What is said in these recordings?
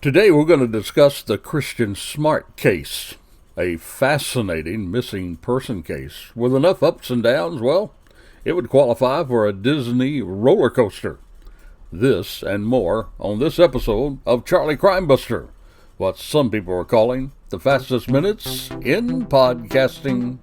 Today we're going to discuss the Kristin Smart case, a fascinating missing person case with enough ups and downs, well, it would qualify for a Disney roller coaster. This and more on this episode of Charlie Crimebuster, what some people are calling the fastest minutes in podcasting.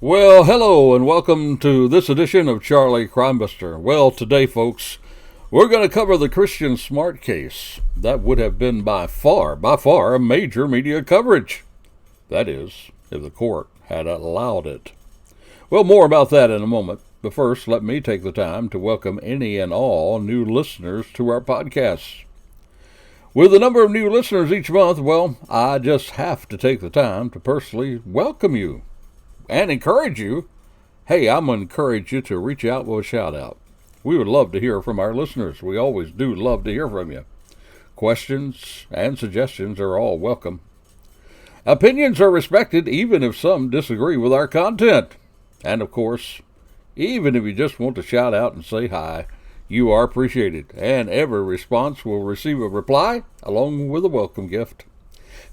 Well, hello and welcome to this edition of Charlie Crimebuster. Well, today, folks, we're going to cover the Kristin Smart case. That would have been by far a major media coverage. That is, if the court had allowed it. Well, more about that in a moment. But first, let me take the time to welcome any and all new listeners to our podcast. With the number of new listeners each month, well, I just have to take the time to personally welcome you. And encourage you. Hey, I'm going to encourage you to reach out with a shout out. We would love to hear from our listeners. We always do love to hear from you. Questions and suggestions are all welcome. Opinions are respected even if some disagree with our content. And of course, even if you just want to shout out and say hi, you are appreciated. And every response will receive a reply along with a welcome gift.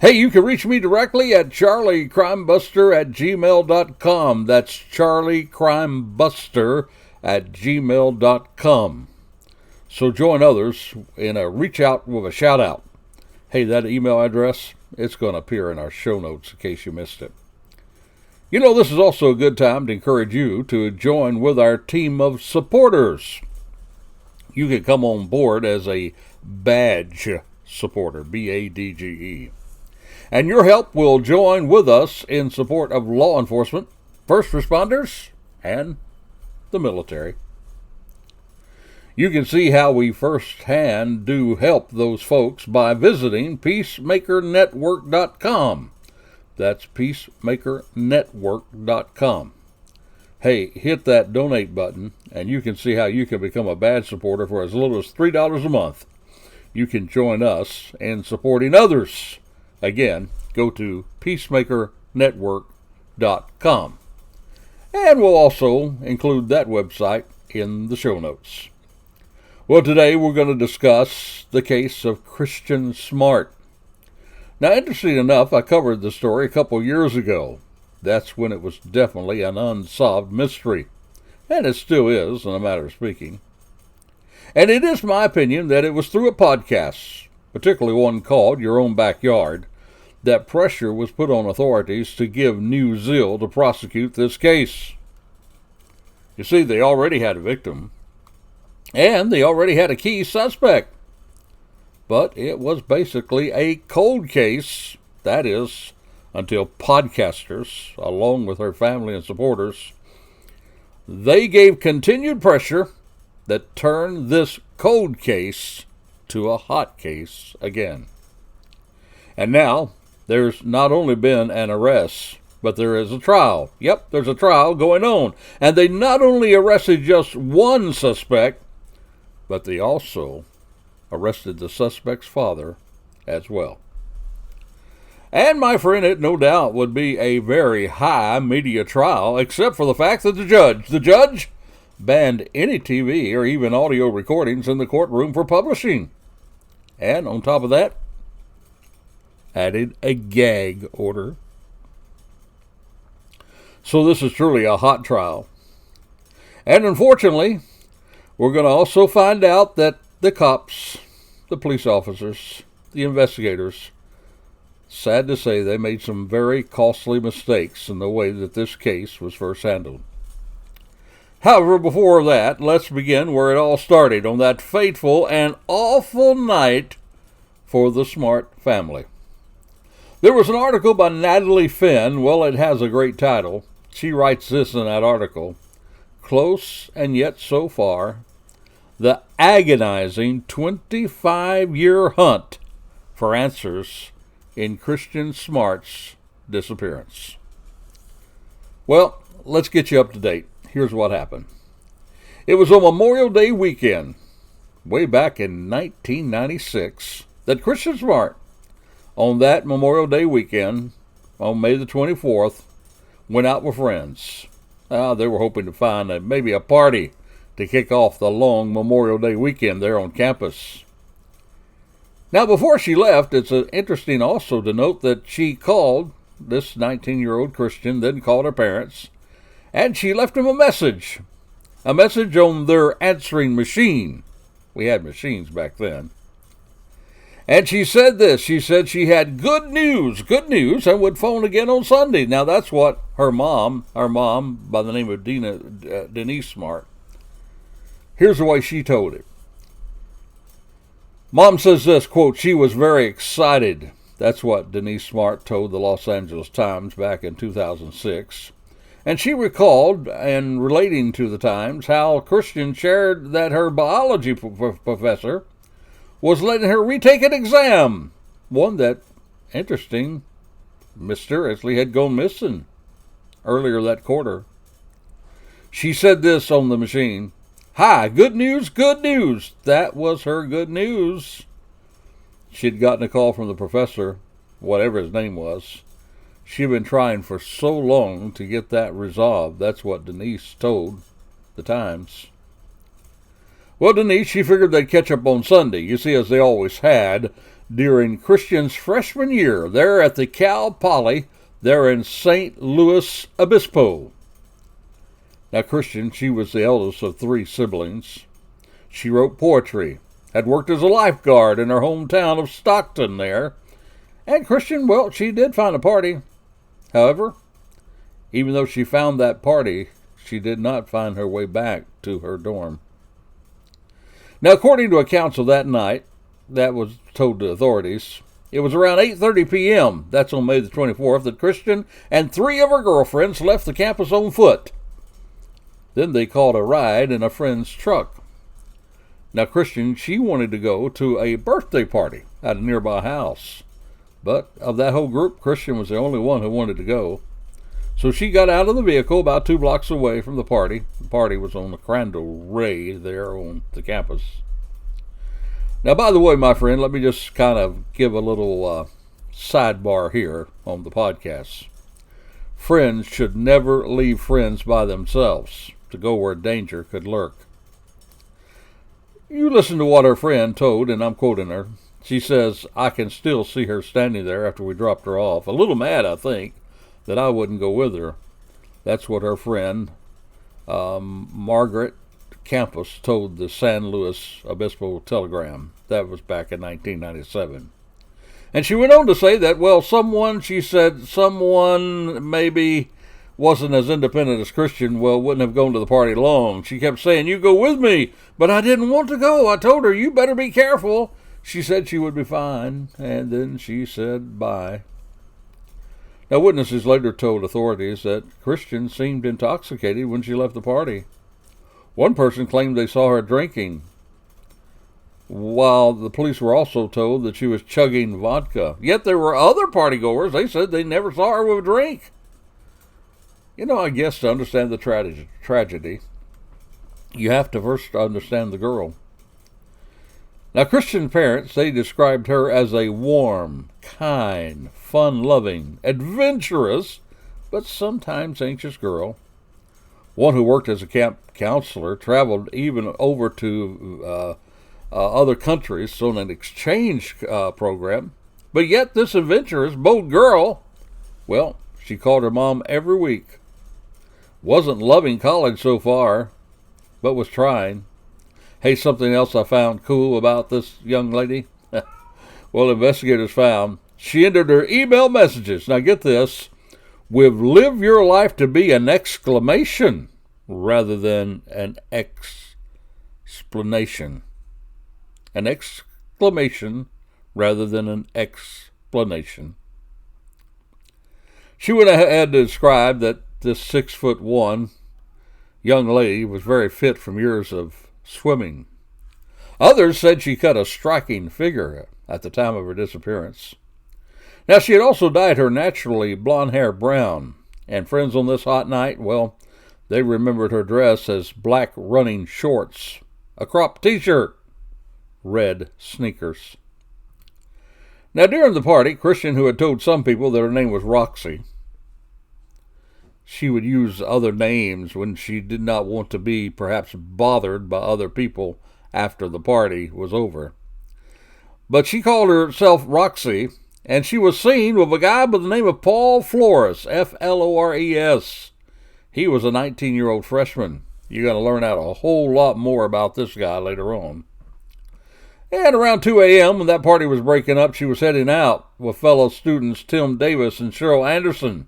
Hey, you can reach me directly at charliecrimebuster@gmail.com. That's charliecrimebuster@gmail.com. So join others in a reach out with a shout out. Hey, that email address, it's going to appear in our show notes in case you missed it. You know, this is also a good time to encourage you to join with our team of supporters. You can come on board as a badge supporter, B-A-D-G-E. And your help will join with us in support of law enforcement, first responders, and the military. You can see how we firsthand do help those folks by visiting peacemakernetwork.com. That's peacemakernetwork.com. Hey, hit that donate button, and you can see how you can become a badge supporter for as little as $3 a month. You can join us in supporting others. Again, go to peacemakernetwork.com. And we'll also include that website in the show notes. Well, today we're going to discuss the case of Kristin Smart. Now, interesting enough, I covered the story a couple years ago. That's when it was definitely an unsolved mystery. And it still is, in a matter of speaking. And it is my opinion that it was through a podcast, particularly one called Your Own Backyard, that pressure was put on authorities to give new zeal to prosecute this case. You see, they already had a victim, and they already had a key suspect. But it was basically a cold case, that is, until podcasters, along with her family and supporters, they gave continued pressure that turned this cold case to a hot case again. And now, there's not only been an arrest, but there is a trial. Yep, there's a trial going on. And they not only arrested just one suspect, but they also arrested the suspect's father as well. And my friend, it no doubt would be a very high media trial, except for the fact that the judge banned any TV or even audio recordings in the courtroom for publishing. And on top of that, added a gag order. So this is truly a hot trial. And unfortunately, we're going to also find out that the cops, the police officers, the investigators, sad to say, they made some very costly mistakes in the way that this case was first handled. However, before that, let's begin where it all started, on that fateful and awful night for the Smart family. There was an article by Natalie Finn. Well, it has a great title. She writes this in that article: Close and Yet So Far, the agonizing 25-year hunt for answers in Kristin Smart's disappearance. Well, let's get you up to date. Here's what happened. It was on Memorial Day weekend, way back in 1996, that Kristin Smart, on that Memorial Day weekend, on May the 24th, went out with friends. They were hoping to find maybe a party to kick off the long Memorial Day weekend there on campus. Now, before she left, it's interesting also to note that she called, this 19-year-old Kristin then called her parents, and she left them a message on their answering machine. We had machines back then. And she said this, she said she had good news, and would phone again on Sunday. Now, that's what her mom by the name of Denise Smart, here's the way she told it. Mom says this, quote, she was very excited. That's what Denise Smart told the Los Angeles Times back in 2006. And she recalled, and relating to the Times, how Kristin shared that her biology professor was letting her retake an exam, one that, interesting, mysteriously had gone missing earlier that quarter. She said this on the machine, hi, good news, good news. That was her good news. She'd gotten a call from the professor, whatever his name was. She'd been trying for so long to get that resolved. That's what Denise told the Times. Well, Denise, she figured they'd catch up on Sunday, you see, as they always had, during Kristin's freshman year, there at the Cal Poly, there in St. Louis Obispo. Now, Kristin, she was the eldest of 3 siblings. She wrote poetry, had worked as a lifeguard in her hometown of Stockton there. And Kristin, well, she did find a party. However, even though she found that party, she did not find her way back to her dorm. Now, according to accounts of that night, that was told to authorities, it was around 8:30 p.m., that's on May the 24th, that Kristin and 3 of her girlfriends left the campus on foot. Then they called a ride in a friend's truck. Now, Kristin, she wanted to go to a birthday party at a nearby house. But of that whole group, Kristin was the only one who wanted to go. So she got out of the vehicle about 2 blocks away from the party. The party was on the Crandall Ray there on the campus. Now, by the way, my friend, let me just kind of give a little sidebar here on the podcast. Friends should never leave friends by themselves to go where danger could lurk. You listen to what her friend told, and I'm quoting her. She says, I can still see her standing there after we dropped her off. A little mad, I think, that I wouldn't go with her. That's what her friend, Margaret Campos, told the San Luis Obispo Telegram. That was back in 1997. And she went on to say that, well, someone maybe wasn't as independent as Kristin, well, wouldn't have gone to the party long. She kept saying, you go with me, but I didn't want to go. I told her, you better be careful. She said she would be fine, and then she said bye. Now, witnesses later told authorities that Kristin seemed intoxicated when she left the party. One person claimed they saw her drinking, while the police were also told that she was chugging vodka. Yet there were other partygoers. They said they never saw her with a drink. You know, I guess to understand the tragedy, you have to first understand the girl. Now, Kristin's parents, they described her as a warm, kind, fun-loving, adventurous, but sometimes anxious girl. One who worked as a camp counselor, traveled even over to other countries on an exchange program. But yet this adventurous, bold girl, well, she called her mom every week. Wasn't loving college so far, but was trying. Hey, something else I found cool about this young lady? Well, investigators found she entered her email messages, now get this, with live your life to be an exclamation rather than an explanation. An exclamation rather than an explanation. She went ahead to describe that this 6'1" young lady was very fit from years of swimming. Others said she cut a striking figure at the time of her disappearance. Now, she had also dyed her naturally blonde hair brown, and friends on this hot night, well, They remembered her dress as black running shorts, a cropped t-shirt, red sneakers. Now, during the party, Kristin, who had told some people that her name was Roxy, she would use other names when she did not want to be perhaps bothered by other people after the party was over. But she called herself Roxy, and she was seen with a guy by the name of Paul Flores, Flores. He was a 19-year-old freshman. You're going to learn out a whole lot more about this guy later on. And around 2 a.m., when that party was breaking up, she was heading out with fellow students Tim Davis and Cheryl Anderson,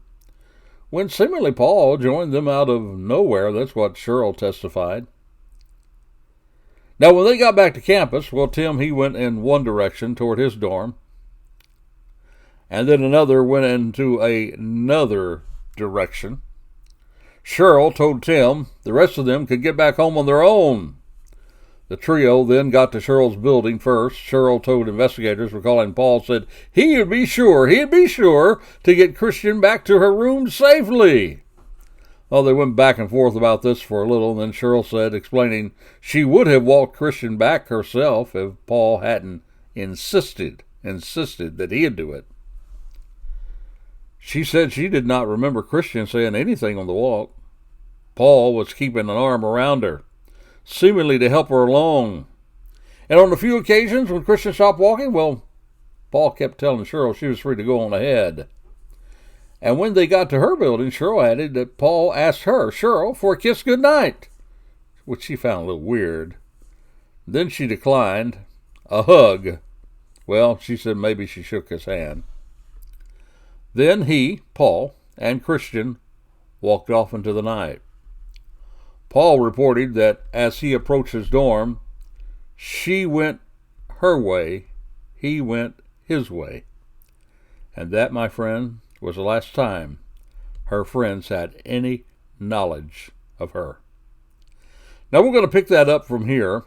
when seemingly Paul joined them out of nowhere. That's what Cheryl testified. Now, when they got back to campus, well, Tim, he went in one direction toward his dorm, and then another went into another direction. Cheryl told Tim the rest of them could get back home on their own. The trio then got to Cheryl's building first. Cheryl told investigators recalling Paul said he'd be sure to get Kristin back to her room safely. Well, they went back and forth about this for a little, and then Cheryl said, explaining she would have walked Kristin back herself if Paul hadn't insisted that he'd do it. She said she did not remember Kristin saying anything on the walk. Paul was keeping an arm around her, seemingly to help her along. And on a few occasions when Kristin stopped walking, well, Paul kept telling Cheryl she was free to go on ahead. And when they got to her building, Cheryl added that Paul asked her, Cheryl, for a kiss goodnight, which she found a little weird. Then she declined a hug. Well, she said maybe she shook his hand. Then he, Paul, and Kristin walked off into the night. Paul reported that as he approached his dorm, she went her way, he went his way. And that, my friend, was the last time her friends had any knowledge of her. Now, we're going to pick that up from here,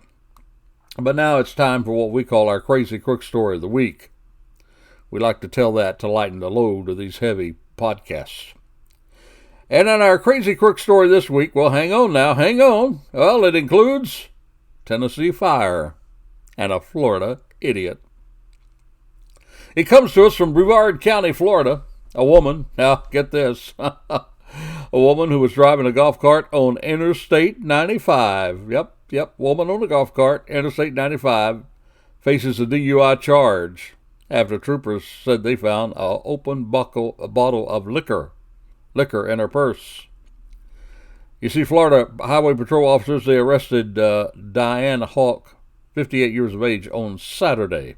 but now it's time for what we call our Crazy Crook Story of the Week. We like to tell that to lighten the load of these heavy podcasts. And on our Crazy Crook Story this week, well, hang on. Well, it includes Tennessee fire and a Florida idiot. It comes to us from Brevard County, Florida. A woman, now get this, a woman who was driving a golf cart on Interstate 95. Yep, woman on a golf cart, Interstate 95, faces a DUI charge after troopers said they found an open bottle of liquor in her purse. You see, Florida Highway Patrol officers, they arrested Diane Hawk, 58 years of age, on Saturday.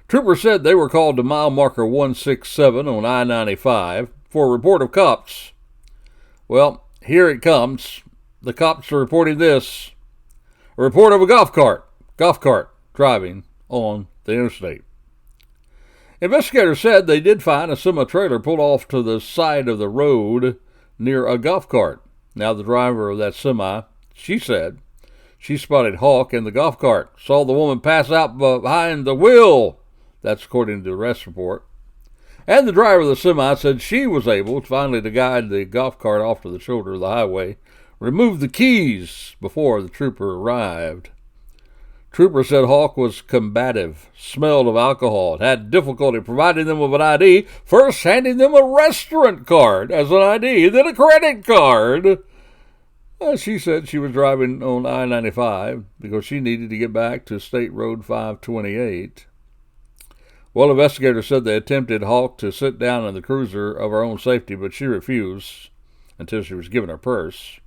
Troopers said they were called to mile marker 167 on I-95 for a report of cops. Well, here it comes. The cops are reporting this. A report of a golf cart driving on the interstate. Investigators said they did find a semi-trailer pulled off to the side of the road near a golf cart. Now, the driver of that semi, she said she spotted Hawk in the golf cart, saw the woman pass out behind the wheel. That's according to the arrest report. And the driver of the semi said she was able finally to guide the golf cart off to the shoulder of the highway, remove the keys before the trooper arrived. Trooper said Hawk was combative, smelled of alcohol, had difficulty providing them with an ID, first handing them a restaurant card as an ID, then a credit card. She said she was driving on I-95 because she needed to get back to State Road 528. Well, investigators said they attempted Hawk to sit down in the cruiser of her own safety, but she refused until she was given her purse.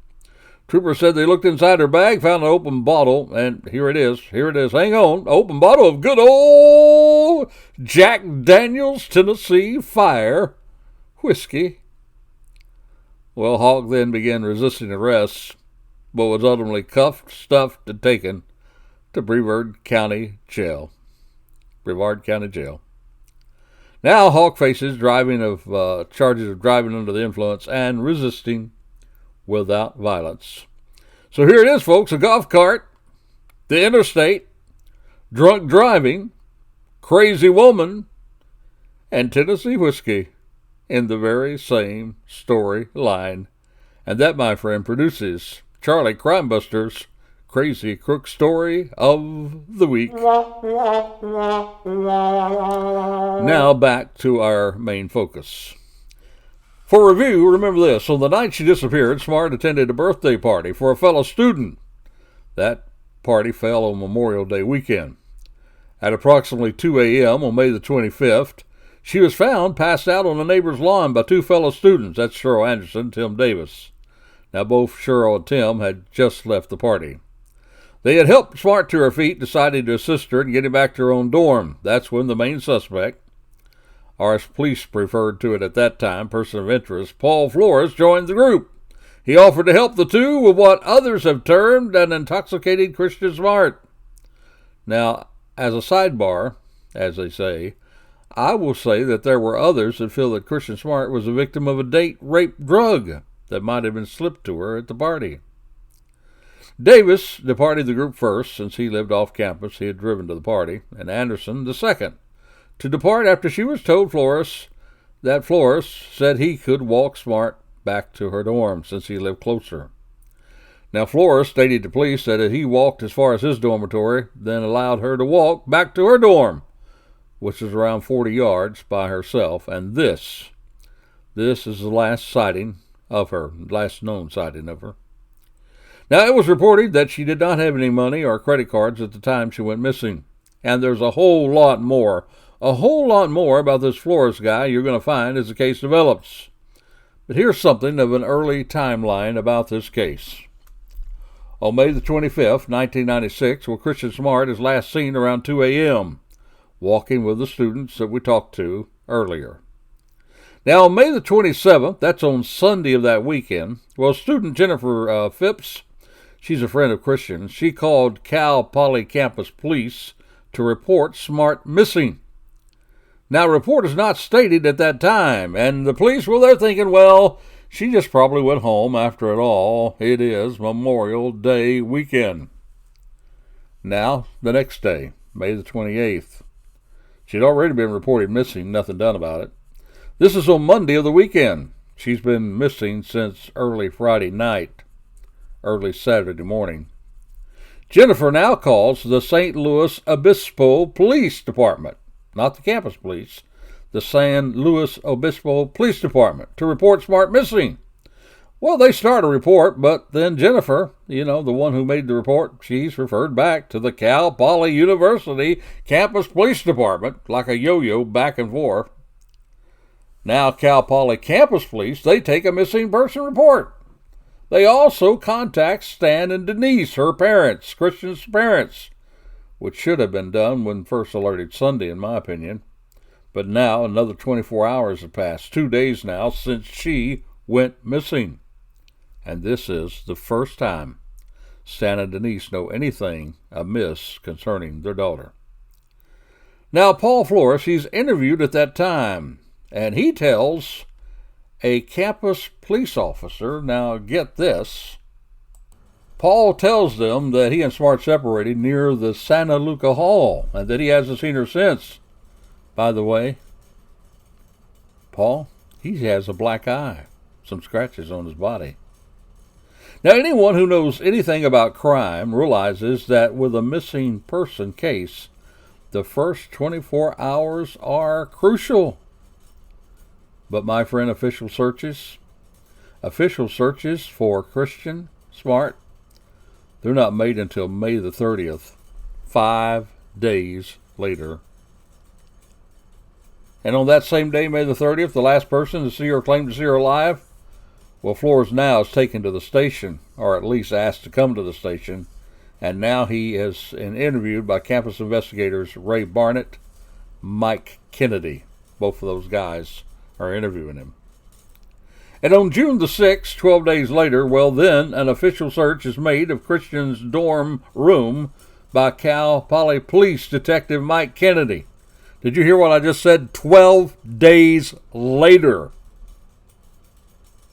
Troopers said they looked inside her bag, found an open bottle, and here it is, hang on, open bottle of good old Jack Daniels Tennessee Fire whiskey. Well, Hawk then began resisting arrest, but was ultimately cuffed, stuffed, and taken to Brevard County Jail. Now Hawk faces charges of driving under the influence and resisting without violence. So here it is, folks, a golf cart, the interstate, drunk driving, crazy woman, and Tennessee whiskey in the very same storyline And that, my friend, produces Charlie Crimebuster's Crazy Crook Story of the Week. Now back to our main focus. For review, remember this. On the night she disappeared, Smart attended a birthday party for a fellow student. That party fell on Memorial Day weekend. At approximately 2 a.m. on May the 25th, she was found passed out on a neighbor's lawn by two fellow students. That's Cheryl Anderson and Tim Davis. Now, both Cheryl and Tim had just left the party. They had helped Smart to her feet, decided to assist her in getting back to her own dorm. That's when the main suspect, or as police referred to it at that time, person of interest, Paul Flores, joined the group. He offered to help the two with what others have termed an intoxicated Kristin Smart. Now, as a sidebar, as they say, I will say that there were others that feel that Kristin Smart was a victim of a date rape drug that might have been slipped to her at the party. Davis departed the group first, since he lived off campus. He had driven to the party, and Anderson the second, to depart after she was told that Flores said he could walk Smart back to her dorm since he lived closer. Now, Flores stated to police that he walked as far as his dormitory, then allowed her to walk back to her dorm, which is around 40 yards by herself, and this is the last known sighting of her. Now, it was reported that she did not have any money or credit cards at the time she went missing, and there's a whole lot more about this Flores guy you're going to find as the case develops. But here's something of an early timeline about this case. On May the 25th, 1996, Kristin Smart is last seen around 2 a.m., walking with the students that we talked to earlier. Now, on May the 27th, that's on Sunday of that weekend, student Jennifer Phipps, she's a friend of Kristin, she called Cal Poly Campus Police to report Smart missing. Now, report is not stated at that time, and the police, they're thinking, she just probably went home after it all. It is Memorial Day weekend. Now, the next day, May the 28th, she'd already been reported missing, nothing done about it. This is on Monday of the weekend. She's been missing since early Friday night, early Saturday morning. Jennifer now calls the St. Louis Obispo Police Department, not the campus police, the San Luis Obispo Police Department, to report Smart missing. They start a report, but then Jennifer, the one who made the report, she's referred back to the Cal Poly University Campus Police Department, like a yo-yo back and forth. Now, Cal Poly Campus Police, they take a missing person report. They also contact Stan and Denise, her parents, Kristin's parents, which should have been done when first alerted Sunday, in my opinion. But now, another 24 hours have passed, 2 days now, since she went missing. And this is the first time Stan and Denise know anything amiss concerning their daughter. Now, Paul Flores, he's interviewed at that time, and he tells a campus police officer, now get this, Paul tells them that he and Smart separated near the Santa Luca Hall, and that he hasn't seen her since. By the way, Paul, he has a black eye, some scratches on his body. Now, anyone who knows anything about crime realizes that with a missing person case, the first 24 hours are crucial. But my friend, official searches for Kristin Smart, they're not made until May the 30th, 5 days later. And on that same day, May the 30th, the last person to see her claimed to see her alive, Flores now is taken to the station, or at least asked to come to the station, and now he is interviewed by campus investigators Ray Barnett, Mike Kennedy. Both of those guys are interviewing him. And on June the 6th, 12 days later, then an official search is made of Kristin's dorm room by Cal Poly Police Detective Mike Kennedy. Did you hear what I just said? 12 days later,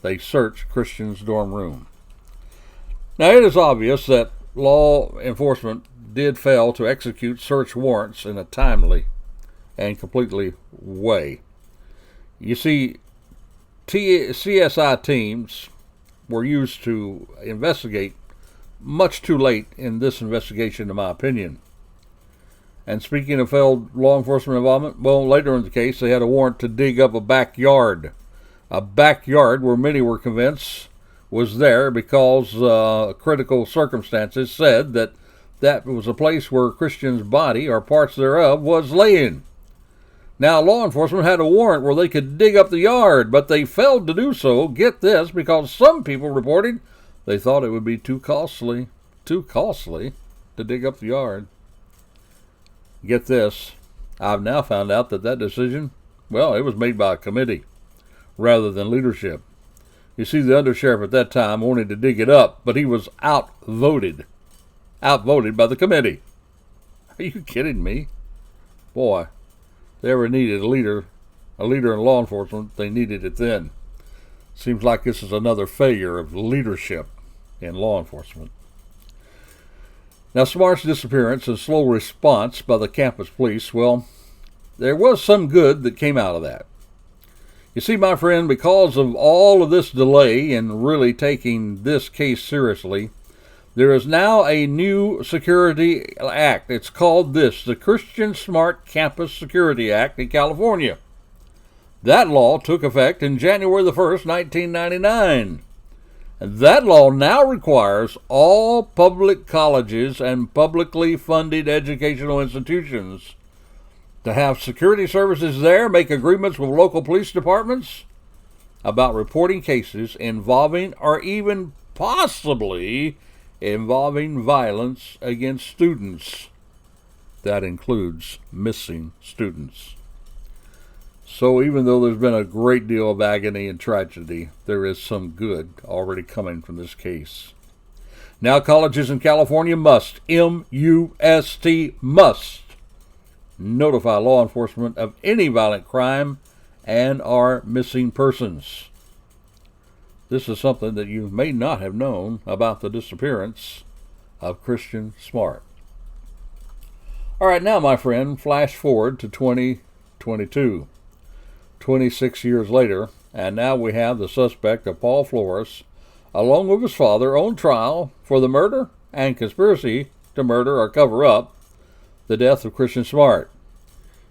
they searched Kristin's dorm room. Now, it is obvious that law enforcement did fail to execute search warrants in a timely and completely way. You see, CSI teams, were used to investigate much too late in this investigation, in my opinion. And speaking of failed law enforcement involvement, well, later in the case, they had a warrant to dig up a backyard where many were convinced was there because critical circumstances said that that was a place where Christian's body or parts thereof was laying. Now, law enforcement had a warrant where they could dig up the yard, but they failed to do so, get this, because some people reported they thought it would be too costly to dig up the yard. Get this, I've now found out that decision, well, it was made by a committee rather than leadership. You see, the undersheriff at that time wanted to dig it up, but he was outvoted by the committee. Are you kidding me? Boy, if they ever needed a leader in law enforcement, they needed it then. Seems like this is another failure of leadership in law enforcement. Now, Smart's disappearance and slow response by the campus police, well, there was some good that came out of that. You see, my friend, because of all of this delay in really taking this case seriously, there is now a new security act. It's called the Kristin Smart Campus Security Act in California. That law took effect in January the 1st, 1999. And that law now requires all public colleges and publicly funded educational institutions to have security services there, make agreements with local police departments about reporting cases involving or even possibly involving violence against students. That includes missing students. So even though there's been a great deal of agony and tragedy, there is some good already coming from this case. Now colleges in California must, M-U-S-T, must notify law enforcement of any violent crime and or missing persons. This is something that you may not have known about the disappearance of Kristin Smart. All right, now, my friend, flash forward to 2022. 26 years later, and now we have the suspect of Paul Flores, along with his father, on trial for the murder and conspiracy to murder or cover up the death of Kristin Smart.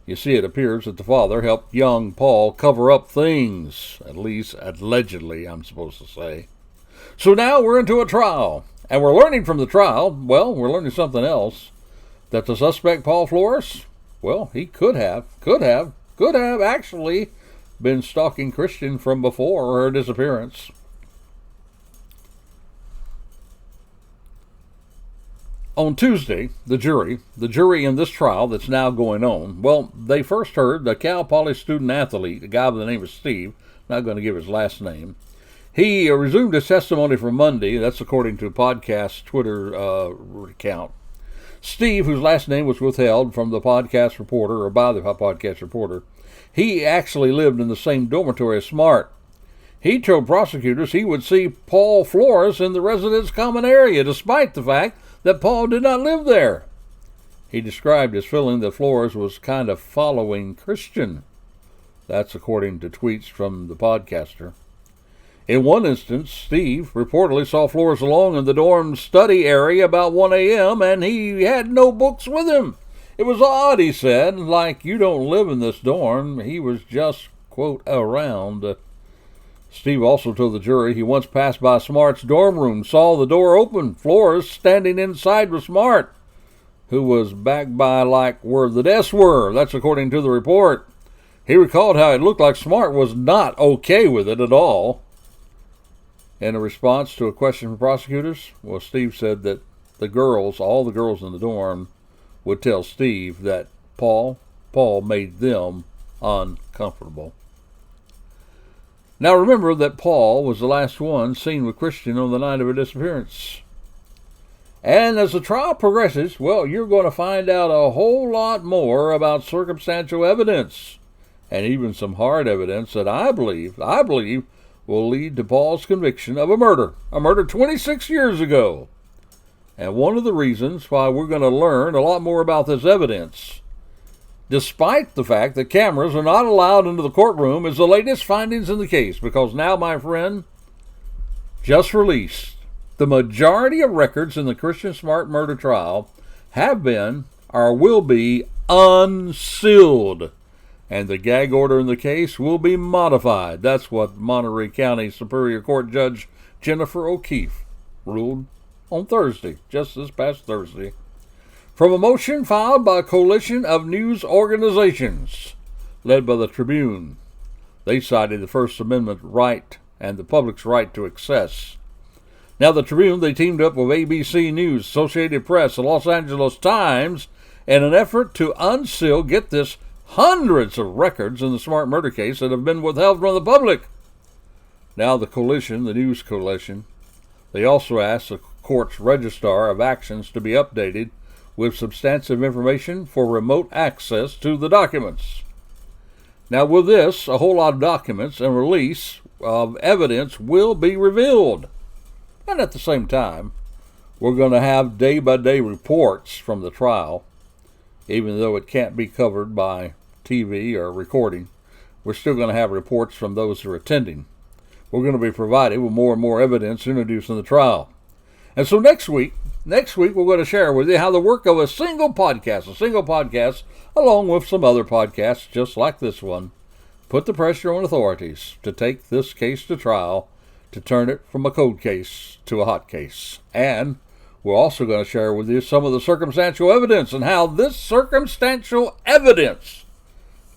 You see, it appears that the father helped young Paul cover up things, at least allegedly, I'm supposed to say. So now we're into a trial, and we're learning from the trial, well, we're learning something else, that the suspect, Paul Flores, well, he could have actually been stalking Kristin from before her disappearance. On Tuesday, the jury in this trial that's now going on, well, they first heard the Cal Poly student athlete, a guy by the name of Steve, not going to give his last name. He resumed his testimony from Monday, that's according to a podcast Twitter account. Steve, whose last name was withheld from the podcast reporter, or by the podcast reporter, he actually lived in the same dormitory as Smart. He told prosecutors he would see Paul Flores in the residence common area, despite the fact that Paul did not live there. He described his feeling that Flores was kind of following Kristin. That's according to tweets from the podcaster. In one instance, Steve reportedly saw Flores alone in the dorm study area about 1 a.m., and he had no books with him. It was odd, he said, like you don't live in this dorm. He was just, quote, around. Steve also told the jury he once passed by Smart's dorm room, saw the door open, Flores standing inside with Smart, who was back by like where the desks were. That's according to the report. He recalled how it looked like Smart was not okay with it at all. In a response to a question from prosecutors, well, Steve said that all the girls in the dorm, would tell Steve that Paul made them uncomfortable. Now remember that Paul was the last one seen with Kristin on the night of her disappearance. And as the trial progresses, well, you're going to find out a whole lot more about circumstantial evidence, and even some hard evidence that I believe will lead to Paul's conviction of a murder 26 years ago. And one of the reasons why we're going to learn a lot more about this evidence, despite the fact that cameras are not allowed into the courtroom, is the latest findings in the case. Because now, my friend, just released, the majority of records in the Kristin Smart murder trial have been or will be unsealed, and the gag order in the case will be modified. That's what Monterey County Superior Court Judge Jennifer O'Keefe ruled on Thursday, just this past Thursday, from a motion filed by a coalition of news organizations led by the Tribune. They cited the First Amendment right and the public's right to access. Now, the Tribune, they teamed up with ABC News, Associated Press, the Los Angeles Times in an effort to unseal, get this, hundreds of records in the Smart murder case that have been withheld from the public. Now, the coalition, the news coalition, they also asked the court's registrar of actions to be updated with substantive information for remote access to the documents. Now, with this, a whole lot of documents and release of evidence will be revealed. And at the same time, we're going to have day-by-day reports from the trial, even though it can't be covered by TV or recording. We're still going to have reports from those who are attending. We're going to be provided with more and more evidence introduced in the trial. And so next week, we're going to share with you how the work of a single podcast, along with some other podcasts just like this one, put the pressure on authorities to take this case to trial, to turn it from a cold case to a hot case. And we're also going to share with you some of the circumstantial evidence and how this circumstantial evidence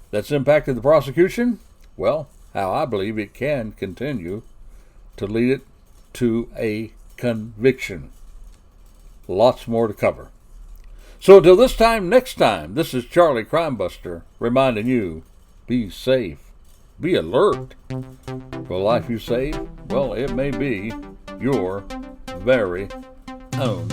that's impacted the prosecution, well, how I believe it can continue to lead it to a conviction. Lots more to cover. So until this time, next time, this is Charlie Crimebuster reminding you, be safe, be alert. The life you save, well, it may be your very own.